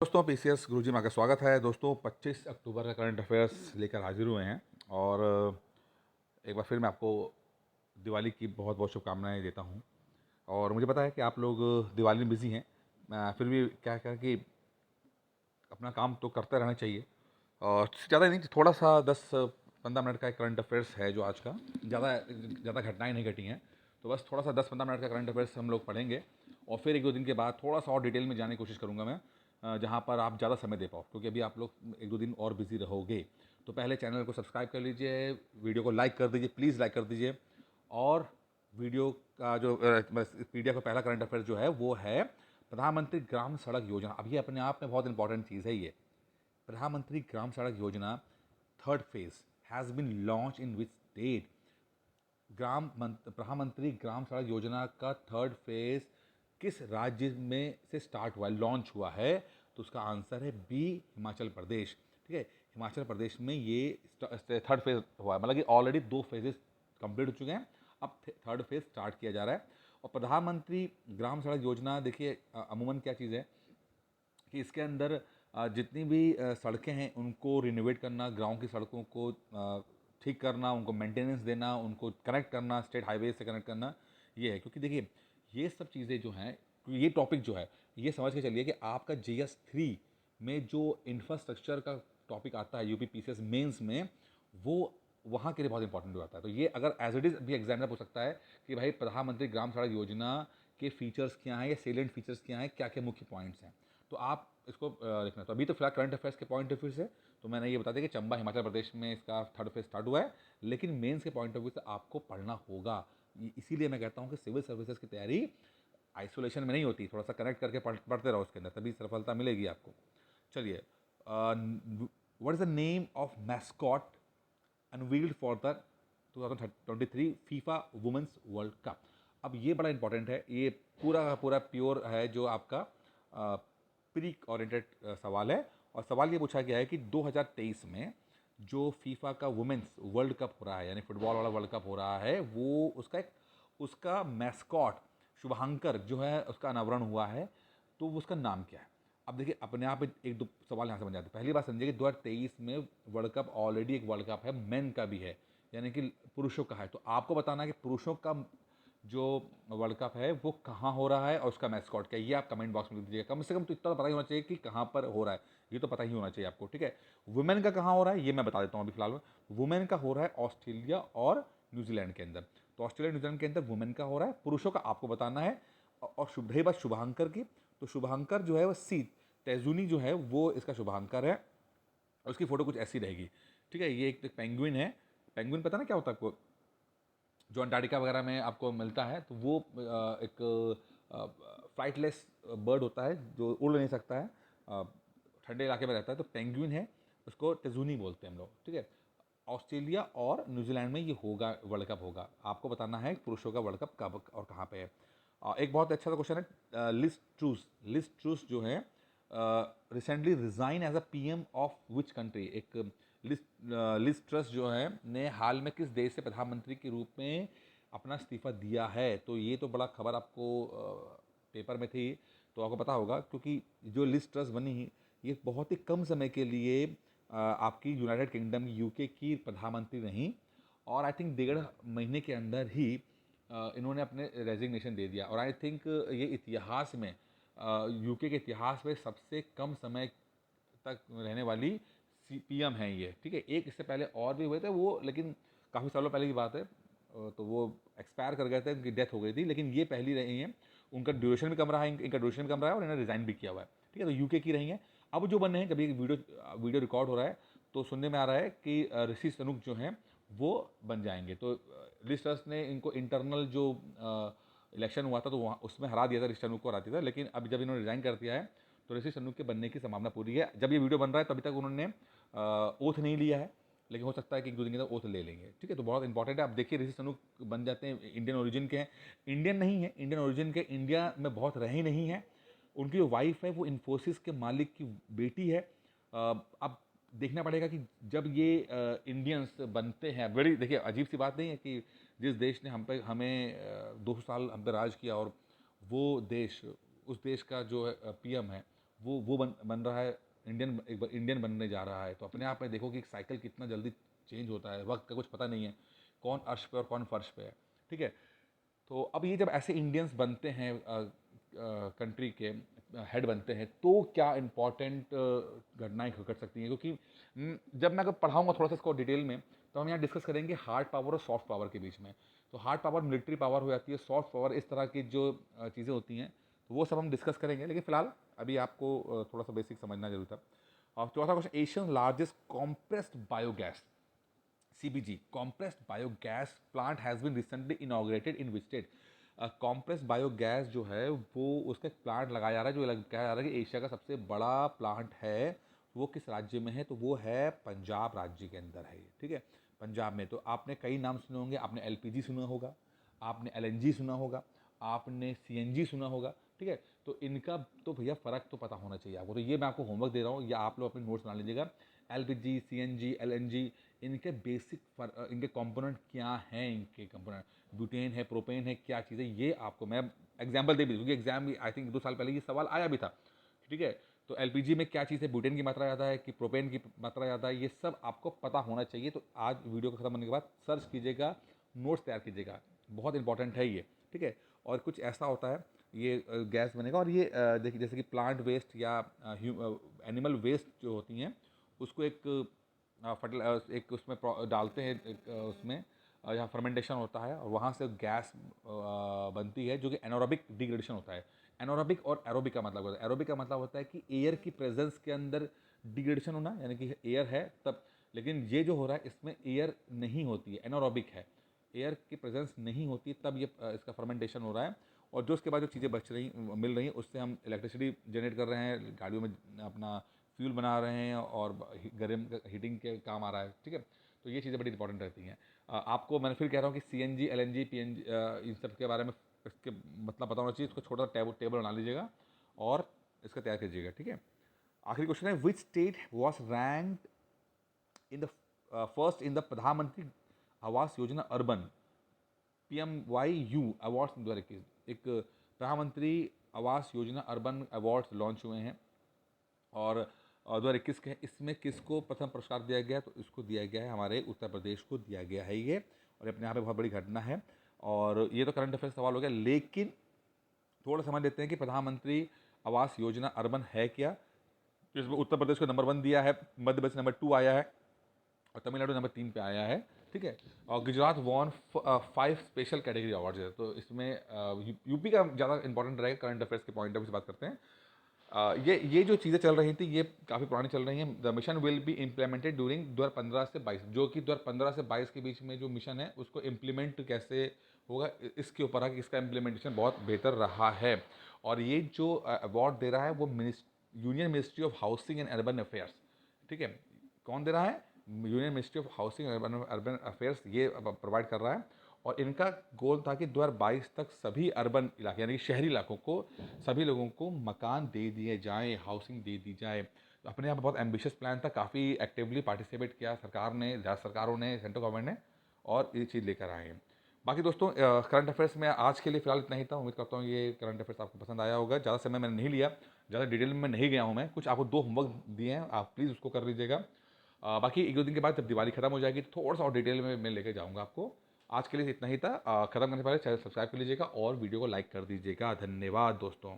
दोस्तों पीसीएस गुरुजी में आपका स्वागत है। दोस्तों 25 अक्टूबर का करंट अफेयर्स लेकर हाजिर हुए हैं और एक बार फिर मैं आपको दिवाली की बहुत बहुत शुभकामनाएं देता हूं। और मुझे पता है कि आप लोग दिवाली में बिज़ी हैं, फिर भी क्या क्या कि अपना काम तो करते रहना चाहिए। और ज़्यादा नहीं, थोड़ा सा 10-15 मिनट का एक करंट अफेयर्स है जो आज का, ज़्यादा ज़्यादा घटनाएं नहीं घटी हैं, तो बस थोड़ा सा 10-15 मिनट का करंट अफेयर्स हम लोग पढ़ेंगे और फिर 1-2 दिन के बाद थोड़ा सा और डिटेल में जाने की कोशिश करूँगा मैं, जहाँ पर आप ज़्यादा समय दे पाओ, क्योंकि अभी आप लोग 1-2 दिन और बिजी रहोगे। तो पहले चैनल को सब्सक्राइब कर लीजिए, वीडियो को लाइक कर दीजिए, प्लीज़ लाइक कर दीजिए। और वीडियो का जो पीडीएफ का पहला करंट अफेयर जो है वो है प्रधानमंत्री ग्राम सड़क योजना। अब ये अपने आप में बहुत इंपॉर्टेंट चीज़ है। ये प्रधानमंत्री Gram Sadak Yojana third phase has been launch in which state. Pradhan Mantri Gram Sadak योजना का थर्ड फेज किस राज्य में से स्टार्ट हुआ है, लॉन्च हुआ है? तो उसका आंसर है बी, हिमाचल प्रदेश। ठीक है, हिमाचल प्रदेश में ये थर्ड फेज हुआ है, मतलब कि ऑलरेडी 2 फेजेस कंप्लीट हो चुके हैं, अब थर्ड फेज स्टार्ट किया जा रहा है। और प्रधानमंत्री ग्राम सड़क योजना देखिए अमूमन क्या चीज़ है कि इसके अंदर जितनी भी सड़कें हैं उनको रिनोवेट करना, गाँव की सड़कों को ठीक करना, उनको मेंटेनेंस देना, उनको कनेक्ट करना, स्टेट हाईवे से कनेक्ट करना, ये है। क्योंकि देखिए ये सब चीज़ें जो हैं, ये टॉपिक जो है, ये समझ के चलिए कि आपका GS3 में जो इंफ्रास्ट्रक्चर का टॉपिक आता है यूपी पीसीएस मेंस में, वो वहाँ के लिए बहुत इंपॉर्टेंट हो जाता है। तो ये अगर एज इट इज़ भी एग्जामिनर पूछ सकता है कि भाई प्रधानमंत्री ग्राम सड़क योजना के फीचर्स क्या हैं या सेलेंट फीचर्स क्या हैं, क्या क्या मुख्य पॉइंट्स हैं, तो आप इसको लिखना। तो अभी तो फिलहाल करंट अफेयर्स के पॉइंट ऑफ व्यू से तो मैंने ये बता दिया कि चंबा हिमाचल प्रदेश में इसका थर्ड फेज स्टार्ट हुआ है, लेकिन मेंस के पॉइंट ऑफ व्यू से आपको पढ़ना होगा। इसीलिए मैं कहता हूँ कि सिविल सर्विसेज की तैयारी आइसोलेशन में नहीं होती, थोड़ा सा कनेक्ट करके पढ़ते रहो उसके अंदर, तभी सफलता मिलेगी आपको। चलिए, what is the name of mascot unveiled for the 2023 FIFA women's world cup? अब ये बड़ा इंपॉर्टेंट है, ये पूरा का पूरा प्योर है जो आपका प्री ओरिएंटेड सवाल है। और सवाल ये पूछा गया है कि 2023 में जो फीफा का वुमेंस वर्ल्ड कप हो रहा है, यानी फुटबॉल वाला वर्ल्ड कप हो रहा है, वो उसका मैस्कॉट शुभांकर जो है उसका अनावरण हुआ है, तो उसका नाम क्या है? अब देखिए अपने आप एक दो सवाल यहाँ से बन जाते हैं। पहली बात समझिए कि 2023 में वर्ल्ड कप ऑलरेडी एक वर्ल्ड कप है, मेन का भी है, यानी कि पुरुषों का है। तो आपको बताना है कि पुरुषों का जो वर्ल्ड कप है वो कहाँ हो रहा है और उसका मैस्कॉट क्या है, ये आप कमेंट बॉक्स में लिख दीजिएगा। कम से कम तो इतना तो पता ही होना चाहिए कि कहाँ पर हो रहा है, ये तो पता ही होना चाहिए आपको। ठीक है, वुमेन का कहाँ हो रहा है ये मैं बता देता हूँ अभी फिलहाल में। वुमेन का हो रहा है ऑस्ट्रेलिया और न्यूजीलैंड के अंदर। तो ऑस्ट्रेलिया न्यूजीलैंड के अंदर वुमेन का हो रहा है, पुरुषों का आपको बताना है। और रही बात शुभांकर की, तो शुभांकर जो है वो सी तेजुनी जो है वो इसका शुभांकर है, और उसकी फोटो कुछ ऐसी रहेगी। ठीक है, ये एक पेंगुइन है। पेंगुइन पता ना क्या होता है आपको, जो अंटार्कटिका वगैरह में आपको मिलता है, तो वो एक फ्लाइटलेस बर्ड होता है जो उड़ नहीं सकता है, ठंडे इलाके में रहता है, तो पेंगुइन है, उसको टेजुनी बोलते हैं हम लोग। ठीक है, ऑस्ट्रेलिया और न्यूजीलैंड में ये होगा, वर्ल्ड कप होगा। आपको बताना है पुरुषों का वर्ल्ड कप कब और कहाँ पे है। एक बहुत अच्छा सा क्वेश्चन है, लिस्ट ट्रूस जो है recently resign as a PM of which country? एक लिस्ट ट्रस जो है ने हाल में किस देश से प्रधानमंत्री के रूप में अपना इस्तीफा दिया है? तो ये तो बड़ा खबर आपको पेपर में थी, तो आपको पता होगा, क्योंकि जो लिस्ट ट्रस बनी ये बहुत ही कम समय के लिए आपकी यूनाइटेड किंगडम यूके की प्रधानमंत्री रहीं, और आई थिंक 1.5 महीने के अंदर ही इन्होंने अपने रेजिग्नेशन दे दिया। और आई थिंक ये इतिहास में यूके के इतिहास में सबसे कम समय तक रहने वाली पीएम है ये। ठीक है, एक इससे पहले और भी हुए थे वो, लेकिन काफ़ी सालों पहले की बात है, तो वो एक्सपायर कर गए थे, उनकी डेथ हो गई थी, लेकिन ये पहली रही हैं। उनका ड्यूरेशन भी कम रहा है, इनका ड्यूरेशन भी कम रहा है, और इन्होंने रिजाइन भी किया हुआ है। ठीक है, तो यूके की रही हैं। अब जो बने हैं, कभी वीडियो रिकॉर्ड हो रहा है तो सुनने में आ रहा है कि ऋषि सनुक जो हैं वो बन जाएंगे। तो लिस्टर्स ने इनको इंटरनल जो इलेक्शन हुआ था तो वहाँ उसमें हरा दिया था, ऋषि सनुक को हरा दिया था, लेकिन अब जब इन्होंने रिजाइन कर दिया है तो ऋषि सनुक के बनने की संभावना पूरी है। जब ये वीडियो बन रहा है तभी तक उन्होंने ओथ नहीं लिया है, लेकिन हो सकता है कि 1-2 दिन के अंदर ओथ ले लेंगे। ठीक है, तो बहुत इंपॉर्टेंट है। आप देखिए ऋषि सनुक बन जाते हैं, इंडियन ओरिजिन के हैं, इंडियन नहीं है, इंडियन ओरिजिन के, इंडिया में बहुत रहे नहीं हैं। उनकी जो वाइफ है वो इन्फोसिस के मालिक की बेटी है। अब देखना पड़ेगा कि जब ये इंडियंस बनते हैं, बड़ी देखिए अजीब सी बात नहीं है कि जिस देश ने हमें 200 साल हम पे राज किया, और वो देश, उस देश का जो पीएम है वो बन रहा है, इंडियन बनने जा रहा है। तो अपने आप में देखो कि साइकिल कितना जल्दी चेंज होता है, वक्त का कुछ पता नहीं है, कौन अर्श पे और कौन फर्श पे है, ठीक है। तो अब ये जब ऐसे इंडियंस बनते हैं, कंट्री के हेड बनते हैं, तो क्या इम्पॉर्टेंट घटनाएं घट सकती हैं, क्योंकि जब मैं अगर पढ़ाऊंगा थोड़ा सा इसको डिटेल में, तो हम यहाँ डिस्कस करेंगे हार्ड पावर और सॉफ्ट पावर के बीच में। तो हार्ड पावर मिलिट्री पावर हो जाती है, सॉफ्ट पावर इस तरह की जो चीज़ें होती हैं, तो वो सब हम डिस्कस करेंगे। लेकिन फिलहाल अभी आपको थोड़ा सा बेसिक समझना जरूरी था। और चौथा question, Asian largest compressed biogas CBG, compressed biogas plant has been recently inaugurated in which state? compressed biogas जो है वो उसका एक प्लांट लगाया जा रहा है, जो कहा जा रहा है कि एशिया का सबसे बड़ा प्लांट है। वो किस राज्य में है? तो वो है पंजाब राज्य के अंदर है, ठीक है, पंजाब में। तो आपने कई नाम सुने होंगे, आपने LPG सुना होगा, आपने LNG सुना होगा, आपने CNG सुना होगा, ठीक है। तो इनका तो भैया फ़र्क तो पता होना चाहिए आपको। तो ये मैं आपको होमवर्क दे रहा हूँ, या आप लोग अपने नोट्स बना लीजिएगा। LPG, CNG, LNG, इनके इनके कंपोनेंट क्या हैं, इनके कंपोनेंट ब्यूटेन है, प्रोपेन है, क्या चीज़ है, ये आपको मैं एग्जाम्पल दे भी दूँ, क्योंकि एग्जाम आई थिंक 2 साल पहले ये सवाल आया भी था, ठीक है। तो LPG में क्या चीज़ है, ब्यूटेन की मात्रा ज़्यादा है कि प्रोपेन की मात्रा ज़्यादा है, ये सब आपको पता होना चाहिए। तो आज वीडियो को खत्म होने के बाद सर्च कीजिएगा, नोट्स तैयार कीजिएगा, बहुत इंपॉर्टेंट है ये, ठीक है। और कुछ ऐसा होता है, ये गैस बनेगा, और ये देखिए जैसे कि प्लांट वेस्ट या एनिमल वेस्ट जो होती हैं, उसको एक उसमें डालते हैं, उसमें यहाँ फर्मेंटेशन होता है, और वहाँ से गैस बनती है, जो कि एनारोबिक डिग्रेडेशन होता है। एनारोबिक और एरोबिक का मतलब होता है, एरोबिक का मतलब होता है कि एयर की प्रेजेंस के अंदर डिग्रेडेशन होना, यानी कि एयर है तब। लेकिन ये जो हो रहा है, इसमें एयर नहीं होती है, एनारोबिक है, एयर की प्रेजेंस नहीं होती, तब ये इसका फर्मेंटेशन हो रहा है। और जो उसके बाद जो चीज़ें बच रही मिल रही हैं, उससे हम इलेक्ट्रिसिटी जनरेट कर रहे हैं, गाड़ियों में अपना फ्यूल बना रहे हैं, और गर्म हीटिंग के काम आ रहा है, ठीक है। तो ये चीज़ें बड़ी इंपॉर्टेंट रहती हैं। आपको मैंने फिर कह रहा हूँ कि CNG, LNG, PNG, इन सब के बारे में इसके मतलब पता होना चाहिए। इसको छोटा टेबल बना लीजिएगा और इसका तैयार कीजिएगा, ठीक है। आखिरी क्वेश्चन है, which state was ranked in the first in the प्रधानमंत्री Awas Yojana urban PMYU awards 2021? एक प्रधानमंत्री Awas Yojana urban awards launch हुए हैं, और 2021 के हैं। इसमें किसको प्रथम पुरस्कार दिया गया? तो इसको दिया गया है हमारे उत्तर प्रदेश को दिया गया है ये, और अपने यहाँ पे बहुत बड़ी घटना है। और ये तो करंट अफेयर सवाल हो गया, लेकिन थोड़ा समझ लेते हैं कि प्रधानमंत्री आवास योजना अर्बन है क्या। इसमें उत्तर प्रदेश को नंबर 1 दिया है, मध्य प्रदेश नंबर 2 आया है, और तमिलनाडु नंबर 3 पे आया है, ठीक है। और Gujarat won 5 special category awards है। तो इसमें यूपी का ज़्यादा इंपॉर्टेंट रहेगा, करंट अफेयर्स के पॉइंट ऑफ व्यू से बात करते हैं। ये जो चीज़ें चल रही थी, ये काफ़ी पुरानी चल रही हैं। The mission will be implemented during 2015 से 22, जो कि 2015 से 22 के बीच में जो मिशन है, उसको इम्प्लीमेंट कैसे होगा, इसके ऊपर है कि इसका इम्प्लीमेंटेशन बहुत बेहतर रहा है। और ये जो अवार्ड दे रहा है, वो union ministry of housing and urban affairs, ठीक है। कौन दे रहा है? Union ministry of housing and urban affairs ये प्रोवाइड कर रहा है। और इनका गोल था कि 2022 तक सभी अर्बन इलाके, यानी कि शहरी इलाकों को, सभी लोगों को मकान दे दिए जाएँ, हाउसिंग दे दी जाए। तो अपने यहाँ पर बहुत एम्बिशियस प्लान था, काफ़ी एक्टिवली पार्टिसिपेट किया सरकार ने, राज्य सरकारों ने, सेंट्रल गवर्नमेंट ने, और ये चीज़ लेकर आए हैं। बाकी दोस्तों, करंट अफेयर्स में आज के लिए फिलहाल इतना ही था। उम्मीद करता हूँ ये करंट अफेयर्स आपको पसंद आया होगा। ज़्यादा समय मैंने नहीं लिया, ज़्यादा डिटेल में नहीं गया हूँ मैं। कुछ आपको 2 होमवर्क दिए हैं, आप प्लीज़ उसको कर लीजिएगा। बाकी 1-2 दिन के बाद जब दिवाली खत्म हो जाएगी, तो थोड़ा सा और डिटेल में मैं लेके जाऊँगा आपको। आज के लिए इतना ही था। खत्म करने से पहले चैनल सब्सक्राइब कर लीजिएगा और वीडियो को लाइक कर दीजिएगा। धन्यवाद दोस्तों।